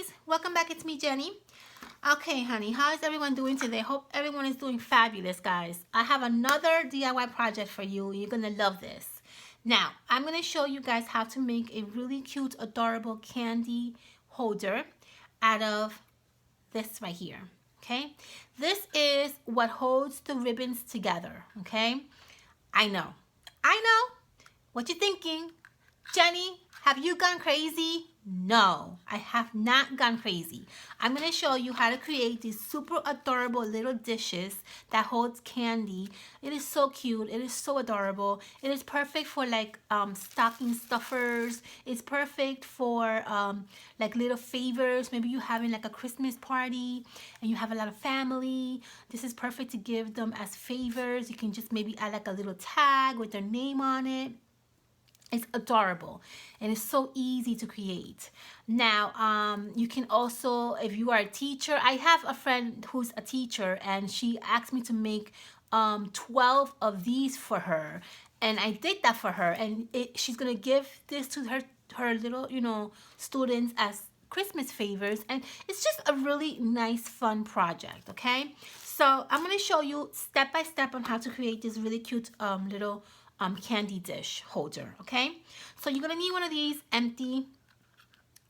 guys, welcome back. It's me, Jenny. Okay, honey, how is everyone doing today? Hope everyone is doing fabulous, guys. I have another DIY project for you. You're gonna love this. Now, I'm gonna show you guys how to make a really cute, adorable candy holder out of this right here. Okay, this is what holds the ribbons together. Okay, I know what you're thinking. Jenny, have you gone crazy? No, I have not gone crazy. I'm going to show you how to create these super adorable little dishes that holds candy. It is so cute. It is so adorable. It is perfect for like stocking stuffers. It's perfect for like little favors. Maybe you're having like a Christmas party and you have a lot of family. This is perfect to give them as favors. You can just maybe add like a little tag with their name on it. It's adorable and it's so easy to create. Now, you can also, if you are a teacher, I have a friend who's a teacher and she asked me to make 12 of these for her. And I did that for her, and she's gonna give this to her little, students as Christmas favors, and it's just a really nice, fun project, okay? So I'm gonna show you step by step on how to create this really cute little candy dish holder, okay? So you're gonna need one of these empty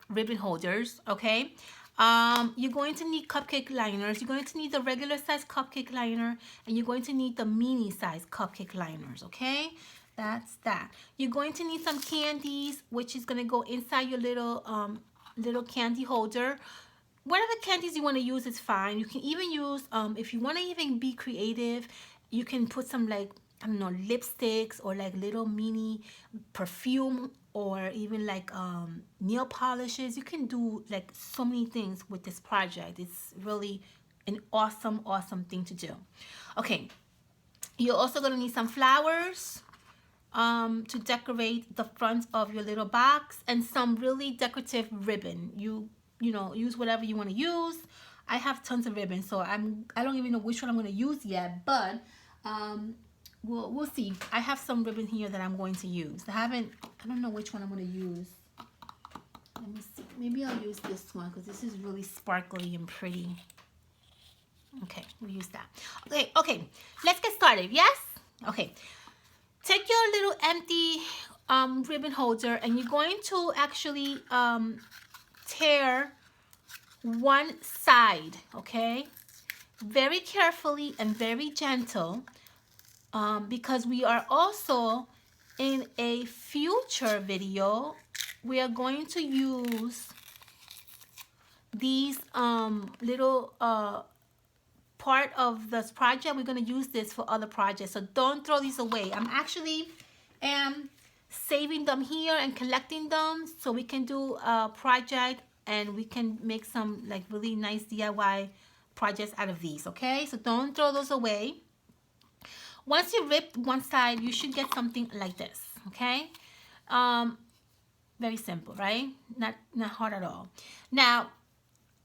ribbon holders, okay? You're going to need cupcake liners. You're going to need the regular size cupcake liner, and you're going to need the mini size cupcake liners, okay? That's that. You're going to need some candies, which is gonna go inside your little candy holder. Whatever candies you want to use is fine. You can even use, if you want to even be creative, you can put some like, I don't know, lipsticks or like little mini perfume, or even like nail polishes. You can do like so many things with this project. It's really an awesome thing to do. Okay, you're also going to need some flowers to decorate the front of your little box, and some really decorative ribbon. You know, use whatever you want to use. I have tons of ribbon, so I don't even know which one I'm going to use yet, but we'll see. I have some ribbon here that I'm going to use. I don't know which one I'm going to use. Let me see. Maybe I'll use this one because this is really sparkly and pretty. Okay, we'll use that. Okay, let's get started. Yes? Okay. Take your little empty ribbon holder, and you're going to actually tear one side, okay? Very carefully and very gentle. Because we are also in a future video, we are going to use these little part of this project. We're going to use this for other projects, so don't throw these away. I'm actually saving them here and collecting them so we can do a project and we can make some like really nice DIY projects out of these, okay? So don't throw those away. Once you rip one side, you should get something like this, okay? Very simple, right? Not hard at all. Now,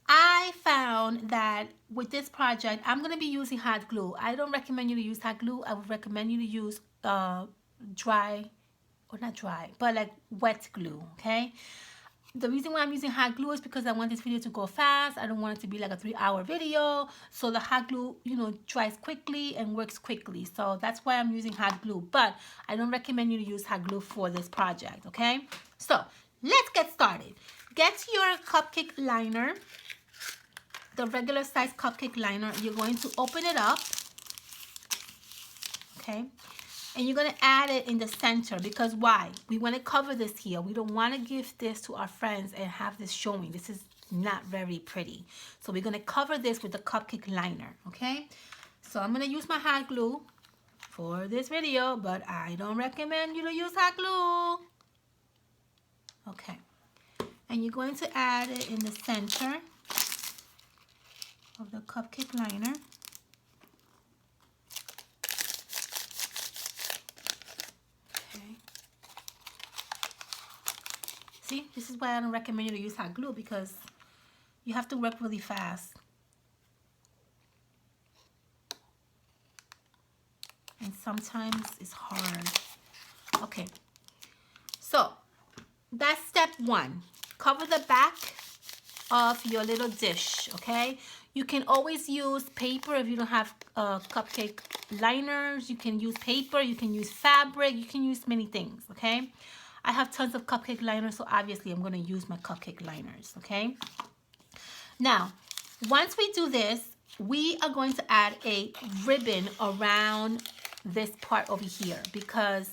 I found that with this project, I'm going to be using hot glue. I don't recommend you to use hot glue. I would recommend you to use dry, or not dry, but like wet glue, okay? The reason why I'm using hot glue is because I want this video to go fast. I don't want it to be like a 3-hour video. So the hot glue, dries quickly and works quickly. So that's why I'm using hot glue. But I don't recommend you to use hot glue for this project, okay? So let's get started. Get your cupcake liner, the regular size cupcake liner. You're going to open it up, okay? And you're going to add it in the center, because why? We want to cover this here. We don't want to give this to our friends and have this showing. This is not very pretty. So we're going to cover this with the cupcake liner, okay? So I'm going to use my hot glue for this video, but I don't recommend you to use hot glue. Okay. And you're going to add it in the center of the cupcake liner. See, this is why I don't recommend you to use hot glue, because you have to work really fast. And sometimes it's hard. Okay, so that's step one. Cover the back of your little dish, okay? You can always use paper if you don't have cupcake liners. You can use paper, you can use fabric, you can use many things, okay? I have tons of cupcake liners, so obviously I'm gonna use my cupcake liners, okay? Now, once we do this, we are going to add a ribbon around this part over here because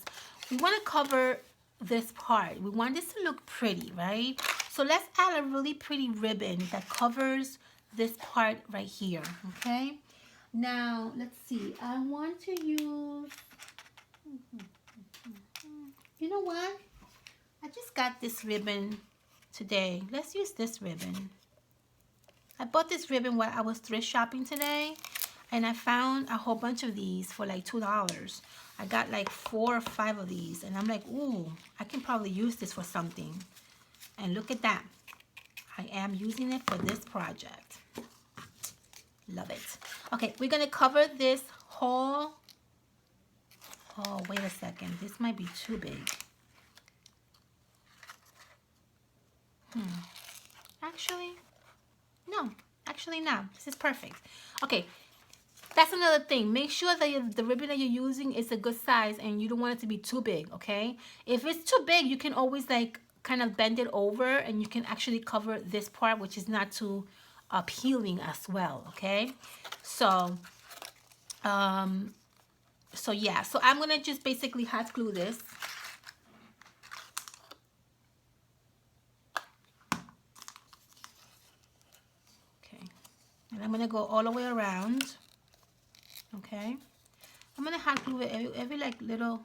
we wanna cover this part. We want this to look pretty, right? So let's add a really pretty ribbon that covers this part right here, okay? Now, let's see. I want to use, you know what? I just got this ribbon today. Let's use this ribbon. I bought this ribbon while I was thrift shopping today, and I found a whole bunch of these for like $2. I got like 4 or 5 of these, and I'm like, ooh, I can probably use this for something. And look at that. I am using it for this project. Love it. Okay, we're gonna cover this whole, oh, wait a second. This might be too big. Actually, no, actually not. This is perfect. Okay, that's another thing. Make sure that the ribbon that you're using is a good size and you don't want it to be too big, okay? If it's too big, you can always like kind of bend it over and you can actually cover this part, which is not too appealing as well, okay? So, yeah, so I'm gonna just basically hot glue this. Okay, and I'm gonna go all the way around. Okay, I'm gonna hot glue it every like little.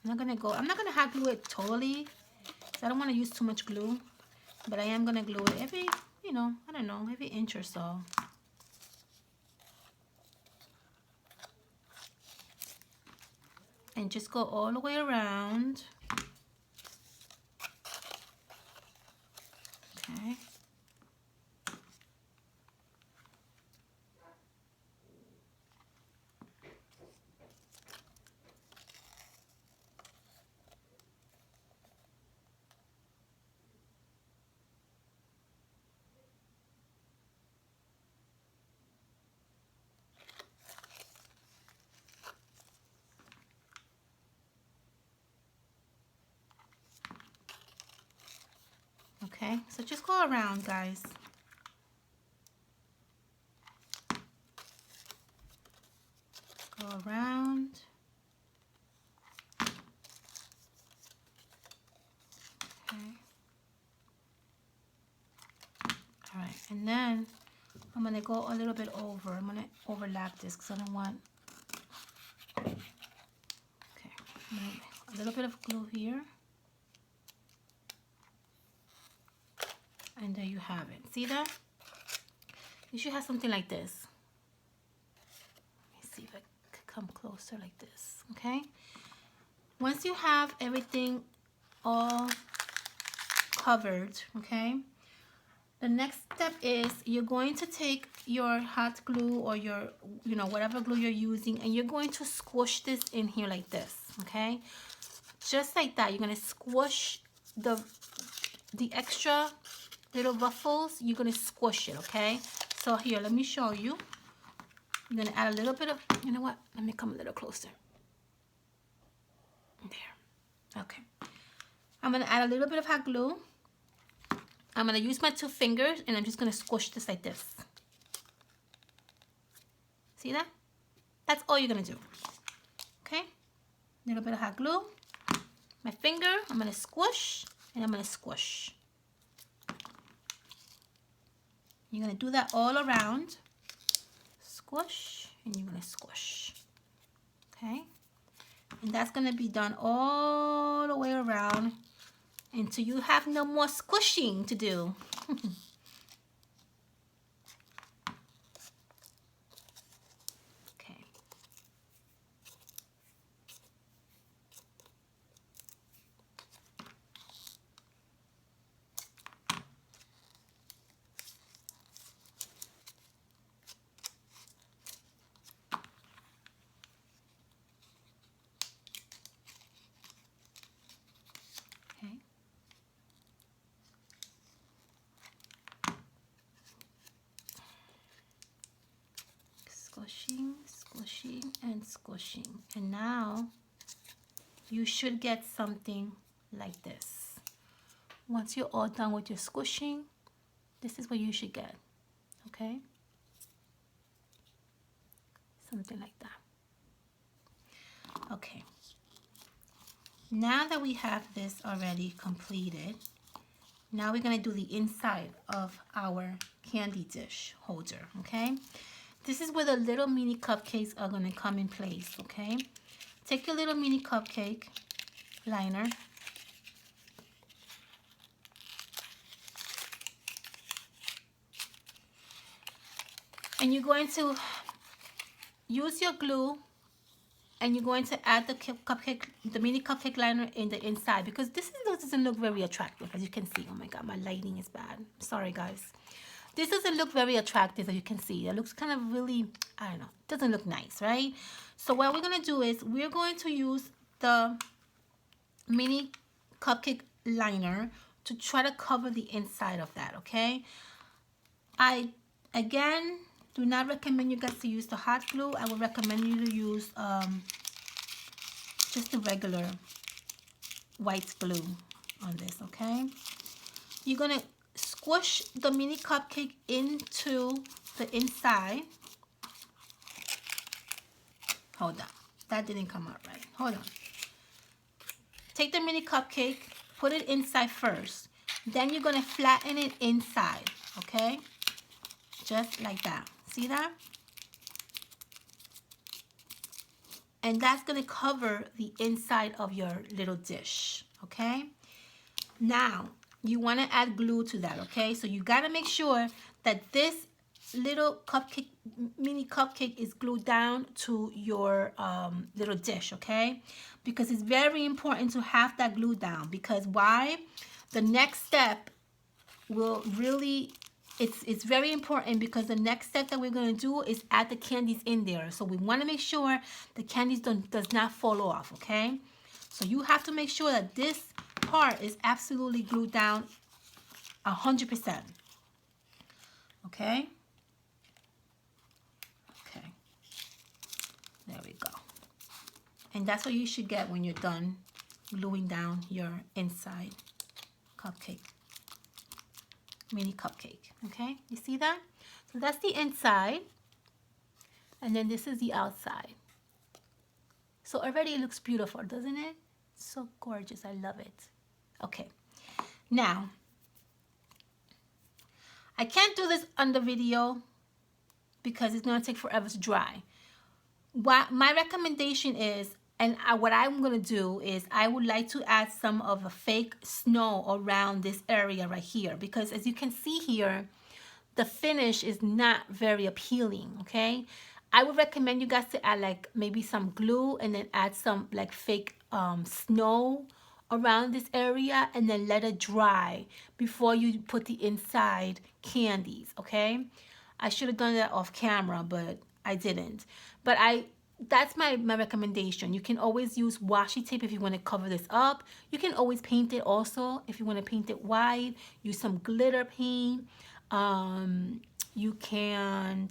I'm not gonna hot glue it totally, because I don't want to use too much glue, but I am gonna glue it every, you know, I don't know, every inch or so. And just go all the way around. Okay. Okay, so just go around, guys. Go around. Okay. All right, and then I'm gonna go a little bit over. I'm gonna overlap this because I don't want. Okay, a little bit of glue here. And there you have it. See that? You should have something like this. Let me see if I could come closer like this. Okay? Once you have everything all covered, okay? The next step is you're going to take your hot glue or your, you know, whatever glue you're using, and you're going to squish this in here like this, okay? Just like that. You're going to squish the extra little ruffles. You're going to squish it, okay? So here, let me show you. I'm going to add a little bit of, you know what? Let me come a little closer. There. Okay. I'm going to add a little bit of hot glue. I'm going to use my 2 fingers, and I'm just going to squish this like this. See that? That's all you're going to do. Okay? A little bit of hot glue. My finger, I'm going to squish, and I'm going to squish. You're going to do that all around. Squish, and you're going to squish. Okay? And that's going to be done all the way around until you have no more squishing to do. Okay. Squishing, squishing, and squishing. And now you should get something like this. Once you're all done with your squishing, this is what you should get, okay? Something like that. Okay. Now that we have this already completed, now we're going to do the inside of our candy dish holder, okay? This is where the little mini cupcakes are going to come in place, okay? Take your little mini cupcake liner. And you're going to use your glue, and you're going to add the mini cupcake liner in the inside, because this doesn't look very attractive, as you can see. Oh my God, my lighting is bad. Sorry, guys. This doesn't look very attractive, as you can see. It looks kind of really, I don't know, doesn't look nice, right? So what we're going to do is we're going to use the mini cupcake liner to try to cover the inside of that, okay? I, again, do not recommend you guys to use the hot glue. I would recommend you to use just the regular white glue on this, okay? You're going to squish the mini cupcake into the inside. Hold on. That didn't come out right. Hold on. Take the mini cupcake, put it inside first. Then you're going to flatten it inside, okay? Just like that. See that? And that's going to cover the inside of your little dish, okay? Now, you want to add glue to that, okay? So you got to make sure that this little cupcake, mini cupcake is glued down to your little dish, okay? Because it's very important to have that glue down. Because why? The next step will really, it's very important, because the next step that we're going to do is add the candies in there. So we want to make sure the candies does not fall off, okay? So you have to make sure that this part is absolutely glued down 100%. Okay? Okay. There we go. And that's what you should get when you're done gluing down your inside cupcake. Mini cupcake. Okay? You see that? So that's the inside. And then this is the outside. So already it looks beautiful, doesn't it? So gorgeous. I love it. Okay. Now, I can't do this on the video because it's going to take forever to dry. What my recommendation is, and what I'm going to do is, I would like to add some of the fake snow around this area right here, because as you can see here, the finish is not very appealing, okay? I would recommend you guys to add like maybe some glue, and then add some like fake snow around this area, and then let it dry before you put the inside candies, okay? I should have done that off camera, but I didn't. But that's my recommendation. You can always use washi tape if you want to cover this up. You can always paint it also if you want to paint it white. Use some glitter paint. You can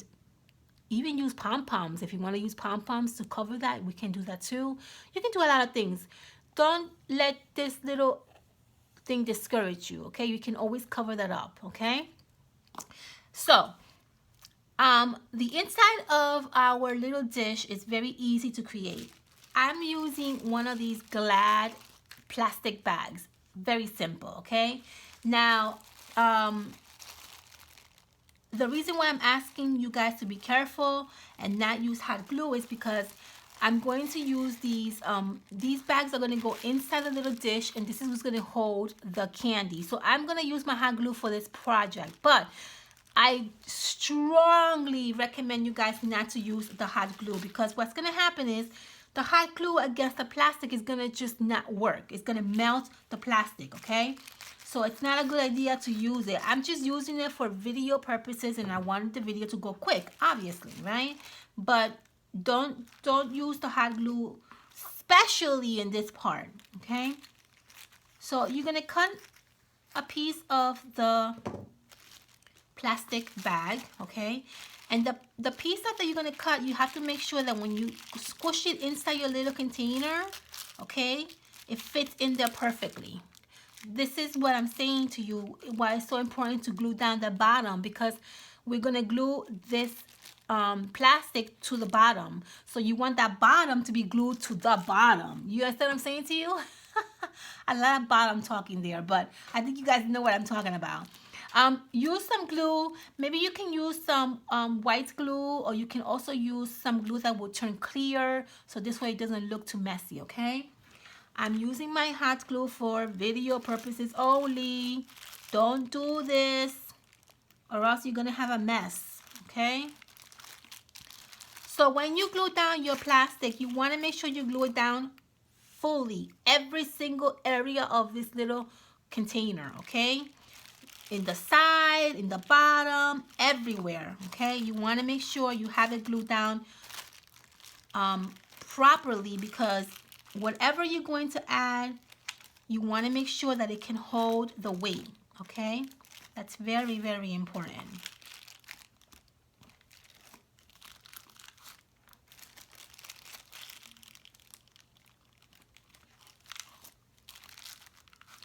even use pom-poms. If you want to use pom-poms to cover that, we can do that too. You can do a lot of things. Don't let this little thing discourage you, okay? You can always cover that up, okay? So, the inside of our little dish is very easy to create. I'm using one of these Glad plastic bags. Very simple, okay? Now, the reason why I'm asking you guys to be careful and not use hot glue is because I'm going to use these bags are going to go inside the little dish, and this is what's going to hold the candy. So I'm going to use my hot glue for this project, but I strongly recommend you guys not to use the hot glue, because what's going to happen is the hot glue against the plastic is going to just not work. It's going to melt the plastic, okay? So it's not a good idea to use it. I'm just using it for video purposes, and I wanted the video to go quick, obviously, right? But don't use the hot glue, especially in this part, okay? So you're going to cut a piece of the plastic bag, okay? And the piece that you're gonna cut, you have to make sure that when you squish it inside your little container, okay, it fits in there perfectly. This is what I'm saying to you, why it's so important to glue down the bottom, because we're gonna glue this plastic to the bottom. So you want that bottom to be glued to the bottom. You understand what I'm saying to you? A lot of bottom talking there, but I think you guys know what I'm talking about. Use some glue. Maybe you can use some white glue, or you can also use some glue that will turn clear, so this way it doesn't look too messy, okay? I'm using my hot glue for video purposes only. Don't do this, or else you're gonna have a mess, okay? So when you glue down your plastic, you wanna make sure you glue it down fully, every single area of this little container, okay? In the side, in the bottom, everywhere, okay? You want to make sure you have it glued down properly, because whatever you're going to add, you want to make sure that it can hold the weight, okay? That's very, very important.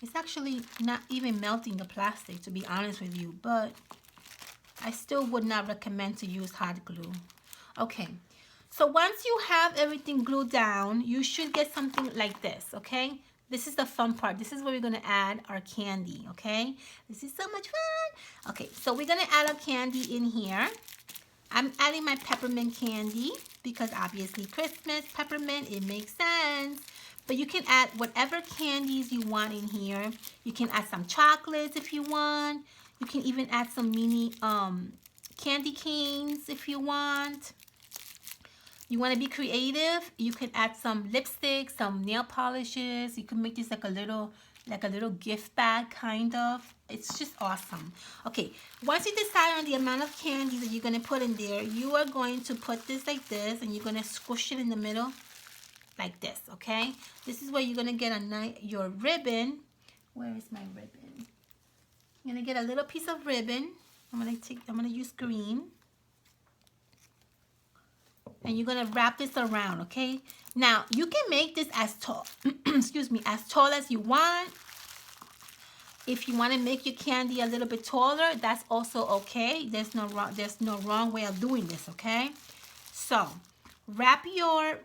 It's actually not even melting the plastic, to be honest with you, but I still would not recommend to use hot glue. Okay, so once you have everything glued down, you should get something like this, okay? This is the fun part. This is where we're gonna add our candy, okay? This is so much fun. Okay, so we're gonna add our candy in here. I'm adding my peppermint candy because obviously Christmas, peppermint, it makes sense. But you can add whatever candies you want in here. You can add some chocolates if you want. You can even add some mini candy canes if you want. You want to be creative, you can add some lipstick, some nail polishes. You can make this like a little gift bag, kind of. It's just awesome. Okay, once you decide on the amount of candy that you're going to put in there, you are going to put this like this, and you're going to squish it in the middle like this, okay? This is where you're going to get your ribbon. Where is my ribbon? You're going to get a little piece of ribbon. I'm going to use green. And you're going to wrap this around, okay? Now, you can make this as tall, excuse me, as tall as you want. If you want to make your candy a little bit taller, that's also okay. There's no wrong way of doing this, okay? So, wrap your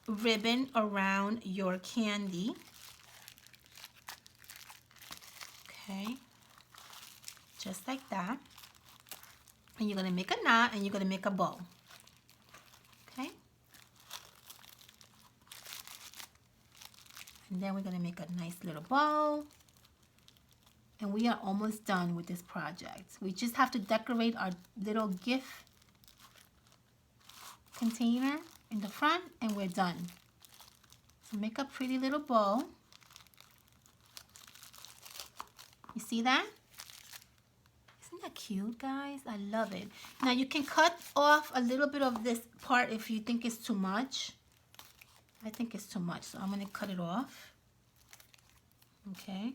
ribbon around your candy. Okay? Just like that. And you're going to make a knot, and you're going to make a bow. Okay? And then we're going to make a nice little bow. And we are almost done with this project. We just have to decorate our little gift container in the front, and we're done. So make a pretty little bow. You see that? Isn't that cute, guys? I love it. Now you can cut off a little bit of this part if you think it's too much. I think it's too much, so I'm going to cut it off. Okay.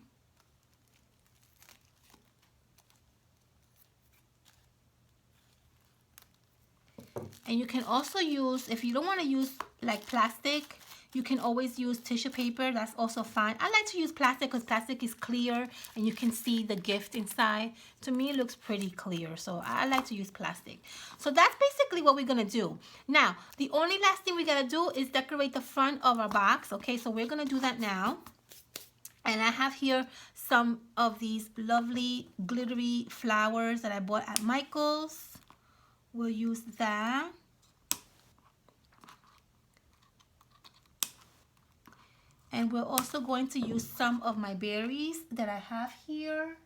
And you can also use, if you don't want to use like plastic, you can always use tissue paper. That's also fine. I like to use plastic because plastic is clear and you can see the gift inside. To me, it looks pretty clear, so I like to use plastic. So that's basically what we're going to do. Now, the only last thing we got to do is decorate the front of our box. Okay, so we're going to do that now. And I have here some of these lovely glittery flowers that I bought at Michael's. We'll use that. And we're also going to use some of my berries that I have here.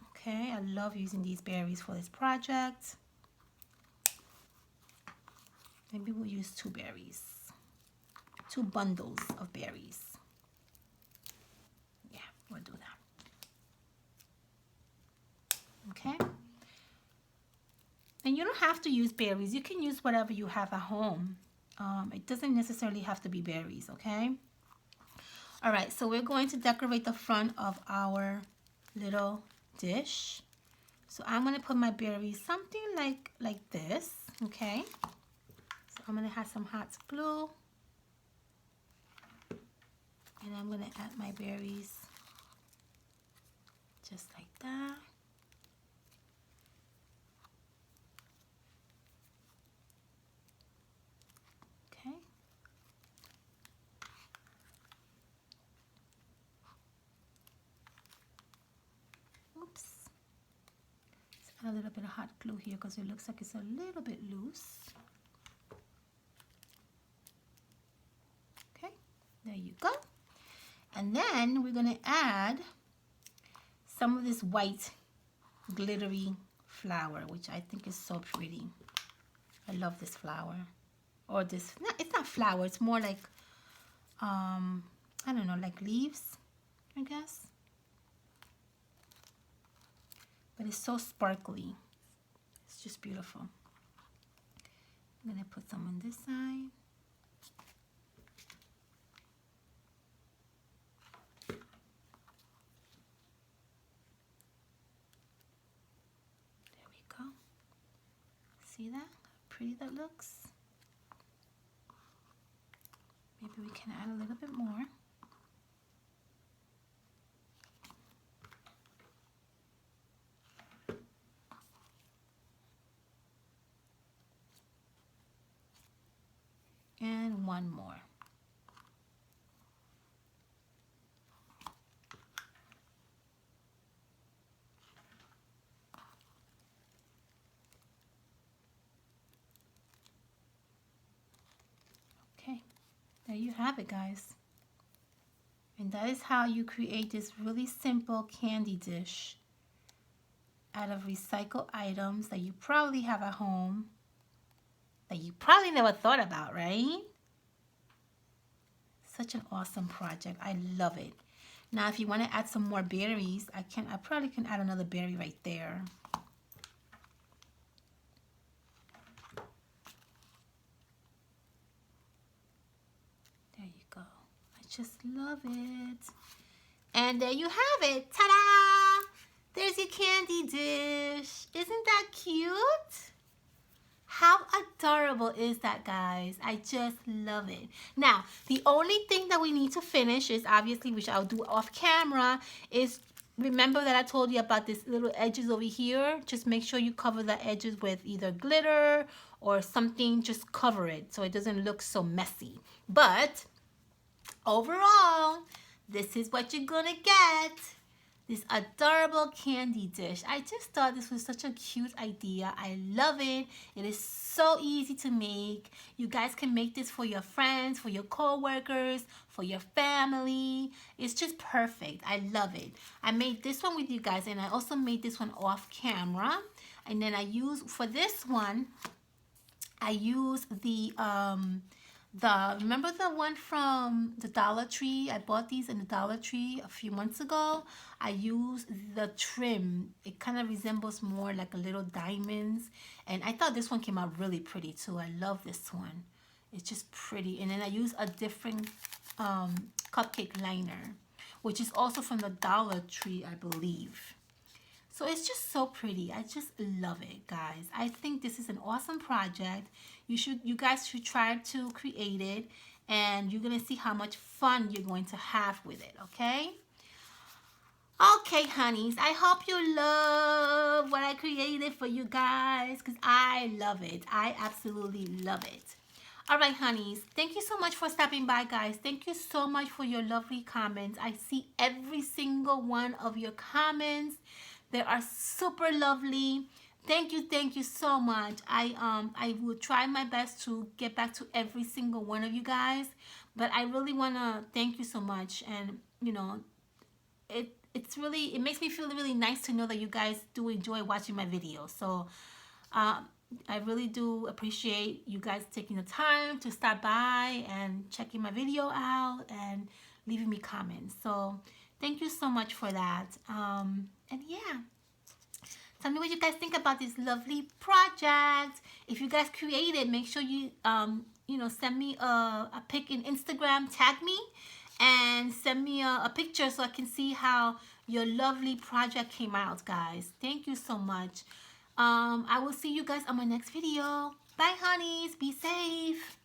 Okay, I love using these berries for this project. Maybe we'll use 2 berries. 2 bundles of berries. Yeah, we'll do that. Okay. And you don't have to use berries. You can use whatever you have at home. It doesn't necessarily have to be berries, okay? All right, so we're going to decorate the front of our little dish. So I'm gonna put my berries something like this, okay? So I'm gonna have some hot glue, and I'm gonna add my berries just like that. Okay. Oops. Let's add a little bit of hot glue here because it looks like it's a little bit loose. Okay, there you go. And then we're gonna add some of this white glittery flower, which I think is so pretty. I love this flower. Or this, it's not flower, it's more like, I don't know, like leaves, I guess. But it's so sparkly. It's just beautiful. I'm gonna put some on this side. There we go. See that? How pretty that looks. Maybe we can add a little bit more. And one more. Okay, there you have it, guys. And that is how you create this really simple candy dish out of recycled items that you probably have at home that you probably never thought about, right? Such an awesome project. I love it. Now, if you want to add some more berries, I probably can add another berry right there. There you go. I just love it. And there you have it. Ta-da! There's your candy dish. Isn't that cute? How adorable is that, guys? I just love it. Now, the only thing that we need to finish is obviously, which I'll do off camera, is remember that I told you about these little edges over here? Just make sure you cover the edges with either glitter or something. Just cover it so it doesn't look so messy. But overall, this is what you're gonna get. This adorable candy dish. I just thought this was such a cute idea. I love it. It is so easy to make. You guys can make this for your friends, for your co-workers, for your family. It's just perfect. I love it. I made this one with you guys, and I also made this one off camera. And then I use, for this one, I use remember the one from the Dollar Tree? I bought these in the Dollar Tree a few months ago. I used the trim. It kind of resembles more like a little diamonds. And I thought this one came out really pretty too. I love this one. It's just pretty. And then I use a different cupcake liner, which is also from the Dollar Tree, I believe. So it's just so pretty. I just love it, guys. I think this is an awesome project. You guys should try to create it, and you're gonna see how much fun you're going to have with it, okay? Okay, honeys, I hope you love what I created for you guys, because I love it. I absolutely love it. All right, honeys, thank you so much for stopping by, guys. Thank you so much for your lovely comments. I see every single one of your comments. They are super lovely. Thank you so much. I will try my best to get back to every single one of you guys, but I really want to thank you so much. And you know, it makes me feel really nice to know that you guys do enjoy watching my videos. So I really do appreciate you guys taking the time to stop by and checking my video out and leaving me comments. So thank you so much for that. And yeah, tell me what you guys think about this lovely project. If you guys create it, make sure you send me a pic in Instagram, tag me, and send me a picture so I can see how your lovely project came out, guys. Thank you so much. I will see you guys on my next video. Bye, honeys. Be safe.